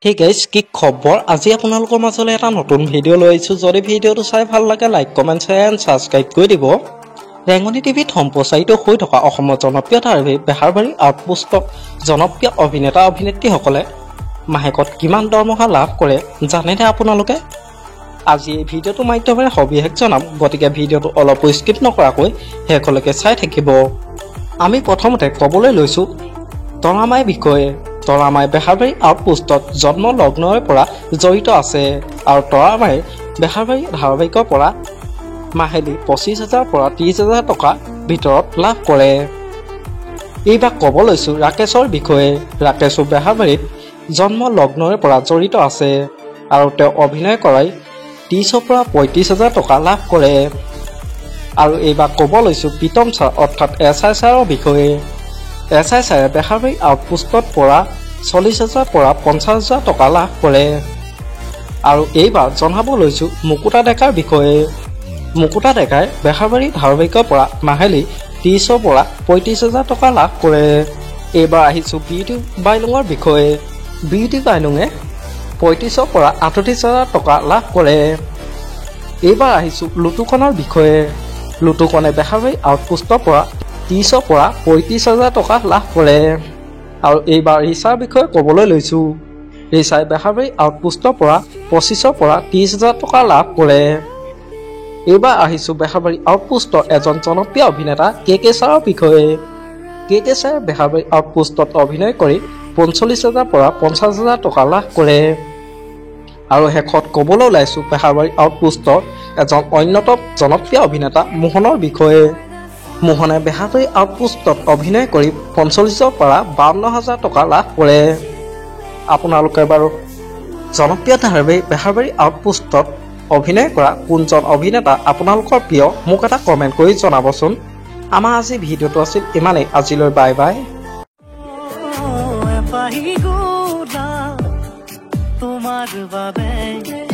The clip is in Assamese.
Hey guys, কি খবৰ আজি আপোনালোকৰ মাজলৈ এটা নতুন ভিডিঅ' লৈ আহিছো যদি ভিডিঅ'টো চাই ভাল লাগে like comment share and subscribe কৰি দিব ৰেংগনি টিভিত সম্প্ৰচাৰিত হৈ থকা অসমৰ জনপ্ৰিয় ধাৰাবাহিক বেহাৰবাৰী আউটপোষ্টত জনপ্ৰিয় অভিনেতা অভিনেত্ৰীসকলে মাহেকত কিমান দৰমহা লাভ কৰে জানেনে আপোনালোকে আজি এই ভিডিঅ'টো মাধ্যমেৰে সবিশেষ জনাম গতিকে ভিডিঅ'টো অলপ স্কিপ নকৰাকৈ শেষলৈকে চাই থাকিব আমি প্ৰথমতে ক'বলৈ লৈছো তৰামাই বিষয়ে তৰামাই বেহাৰবাৰী আউটপোষ্টত জন্ম লগ্নৰ পৰা জড়িত আছে আৰু তৰামাই বেহাৰবাৰী ধাৰাবাহিকৰ পৰা মাহেলী 25,000 পৰা 30,000 টকা ভিতৰত লাভ কৰে এইবাৰ ক'ব লৈছো ৰাকেশৰ বিষয়ে ৰাকেশো বেহাৰবাৰীত জন্ম লগ্নৰ পৰা জড়িত আছে আৰু তেওঁ অভিনয় কৰাই 30 পৰা 35,000 টকা লাভ কৰে আৰু এইবাৰ ক'ব লৈছো প্ৰীতম ছাৰ অৰ্থাৎ এছআই ছাৰৰ বিষয়ে এছআই ছাৰে বেহাৰবাৰী আউটপোষ্টত পৰা 40,000 পৰা 50,000 টকা লাভ কৰে আৰু এইবাৰ জনাব লৈছো মুকুতা ডেকাৰ বিষয়ে মুকুতা ডেকাই বেহাৰবাৰী ধাৰাবাহিকৰ পৰা মাহেলী 30 পৰা 35,000 টকা লাভ কৰে এইবাৰ আহিছো বিউটি বাইলুঙৰ বিষয়ে বিউটি বাইলুঙে 35 পৰা 38,000 টকা লাভ কৰে এইবাৰ আহিছো লুটুকনৰ বিষয়ে লুটুকনে বেহাৰবাৰী আউটপোষ্টৰ পৰা 30 পৰা 35,000 টকা লাভ কৰে আৰু এইবাৰ ৰিচাৰ বিষয়ে ক'বলৈ লৈছো ৰিচাই বেহাৰবাৰী আউটপোষ্টৰ পৰা 25 পৰা 30,000 টকা লাভ কৰে এইবাৰ আহিছো বেহাৰবাৰী আউটপোষ্টৰ এজন জনপ্ৰিয় অভিনেতা কে ছাৰৰ বিষয়ে কে ছাৰে বেহাৰবাৰী আউটপোষ্টত অভিনয় কৰি 45,000 পৰা 50,000 টকা লাভ কৰে আৰু শেষত ক'বলৈ ওলাইছো বেহাৰবাৰী আউটপোষ্টৰ এজন অন্যতম জনপ্ৰিয় অভিনেতা মোহনৰ বিষয়ে মোহনে বেহাৰবাৰী আউটপোষ্টত অভিনয় কৰি 45 পৰা 52,000 টকা লাভ কৰে আপোনালোকে বাৰু জনপ্ৰিয় ধাৰাবাহিক বেহাৰবাৰী আউটপোষ্টত অভিনয় কৰা কোনজন অভিনেতা আপোনালোকৰ প্ৰিয় মোক এটা কমেন্ট কৰি জনাবচোন আমাৰ আজি ভিডিঅ'টো আছিল ইমানেই আজিলৈ বাই বাই তোমাৰ বাবে